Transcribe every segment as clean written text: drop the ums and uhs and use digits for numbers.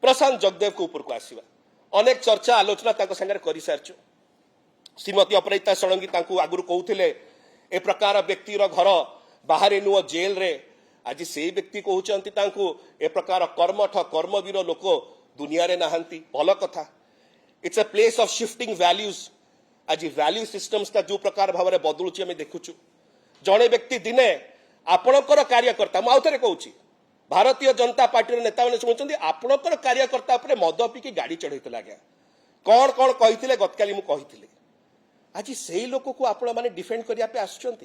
प्रशांत जगदेव को ऊपर को आसवा अनेक चर्चा आलोचना सागर कर सारी श्रीमती अपराजिता षडंगी आगुरी कहते ए प्रकार व्यक्तिर घर बाहर नुह जेल रे आज से व्यक्ति कहते ए प्रकार कर्मठ कर्मवीर लोक दुनिया रे नहांती भल कथा it's a place of shifting values आज वैल्यू सिस्टम्स जो प्रकार भाव में बदलुची आम देखुचु जड़े व्यक्ति दिने आपणकर कार्यकर्ता मुझे कहूँ भारतीय जनता पार्टी नेता मैंने शुणुंट आपणकर कार्यकर्ता पर मद पीकी गाड़ी चढ़ाई आज्ञा कौन कौन कही गतकाली मुझे आज से लोक को आपण मैंने डिफेंड करने आसुंच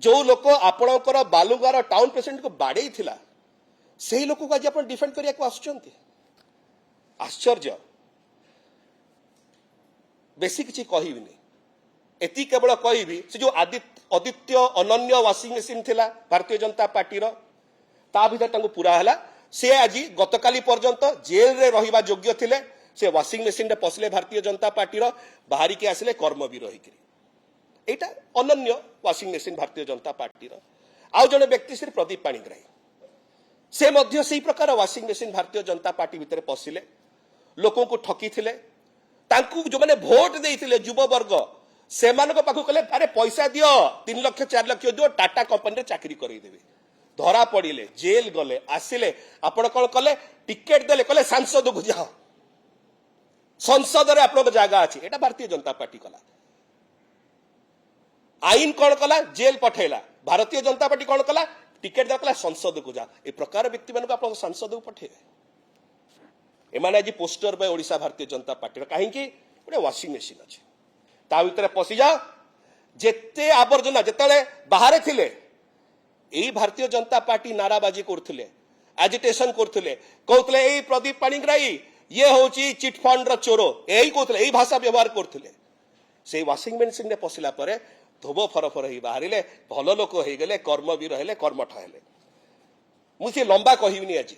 जो लोक आपणकर बालुगार टाउन प्रेसिडेंट को बाड़े से लोक को आज आप डिफेंड करने आसुंच आश्चर्य बेसी किसी कहबिनी एति केवल कहबी से जो आदित्य अनन्य वाशिंग मशीन थिला भारतीय जनता पार्टी ता भीतर पूरा है से आज गतकाली पर्यंत जेल रे रहिबा योग्य थिले से वाशिंग मशीन रे पसले भारतीय जनता पार्टी बाहरी के आसिले कर्मवीर होइकरी एटा अनन्य washing machine Bharatiya Janata party आउ जने व्यक्ति श्री प्रदीप पाणिग्राही से मध्य से प्रकार washing machine Bharatiya Janata party भितर पसिले लोकों को ठकी थिले तांकु जो माने भोट देइथिले युवा वर्ग से पाखु कहले अरे पैसा दियो 3 लाख 4 लाख दियो टाटा कंपनी रे चाकरी करई देबे धरा पड़िले जेल गले आसिले आपण कोन कले टिकेट देले कहले सांसद को जाओ संसद रे आपन जगह अछि एटा भारतीय जनता पार्टी कला आईन कौन कला जेल पठेला भारतीय जनता पार्टी कौन कला टिकेट देला संसद को जा ए प्रकार व्यक्ति मान आप सांसद को पठेबे एमाने आज पोस्टर पे ओडिशा भारतीय जनता पार्टी कहीं गोटे वाशिंग मशीन अच्छे ता भीतर पशि जाओ जेते आवर्जना जिते बाहर थिले यही भारतीय जनता पार्टी नाराबाजी करथिले एजिटेशन करथिले कहउतले एई प्रदीप पाणिग्राही ये होची चिट फंड रो चोर यही कहउतले एई भाषा व्यवहार करथिले से वाशिंग मशीन ने पसिला परे धोब फरफर ही बाहरिले भल लोक हो गले कर्मवीर हेले कर्मठ हेले मुझे लंबा कहबिनी आज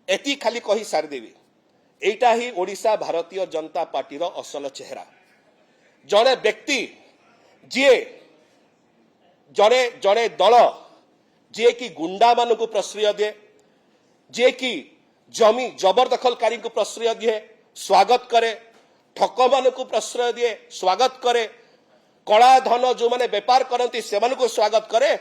एति खाली कही सारदेवी एटा ही ओडिशा भारतीय जनता पार्टी रो असल चेहरा जड़े व्यक्ति जी जड़े जड़े दल जे कि गुंडा मान को प्रश्रय दिए जे कि जमी जबरदखलकारी को प्रश्रय दिए स्वागत करे ठक मान को प्रश्रय दिए स्वागत करे कला धन जो माने बेपार करती से स्वागत करे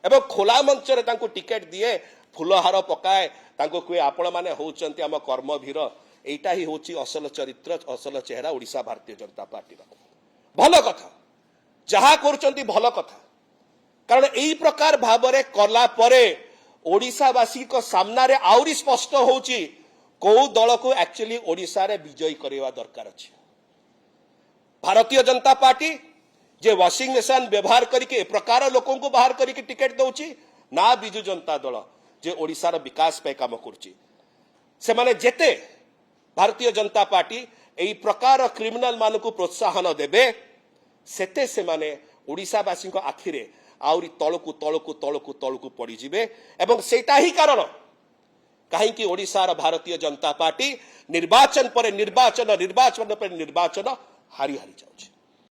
एवं खोला मंच रे तांको टिकेट दिए फुलहार पकाए तांको कहे आपण माने होउचंती आम कर्मवीर एटा ही होची असल चरित्र असल चेहरा ओडिशा भारतीय जनता पार्टी भल कथा जहा करुचंती भल कथा कारण एई प्रकार भावरे कला परे ओडिशावासी को सामना रे आउरी स्पष्ट होउची को दल को एक्चुअली ओडिशा रे विजयी करवा दरकार अछि भारतीय जनता पार्टी जे वाशिंग मशीन व्यवहार करके प्रकार लोकों को बाहर करके टिकेट दउची ना बिजु जनता दल जे ओडिशार विकास पे काम करुची से माने जेते भारतीय जनता पार्टी एई प्रकार क्रिमिनल मान को प्रोत्साहन देबे सेते से माने ओडिशावासी को आखिरे आउरी तळकु तळकु तळकु तळकु पड़ी जिबे एवं सेटा ही कारण कहीं कि ओडिशार भारतीय जनता पार्टी निर्वाचन पर निर्वाचन निर्वाचन पर निर्वाचन हारी हारी जाउची।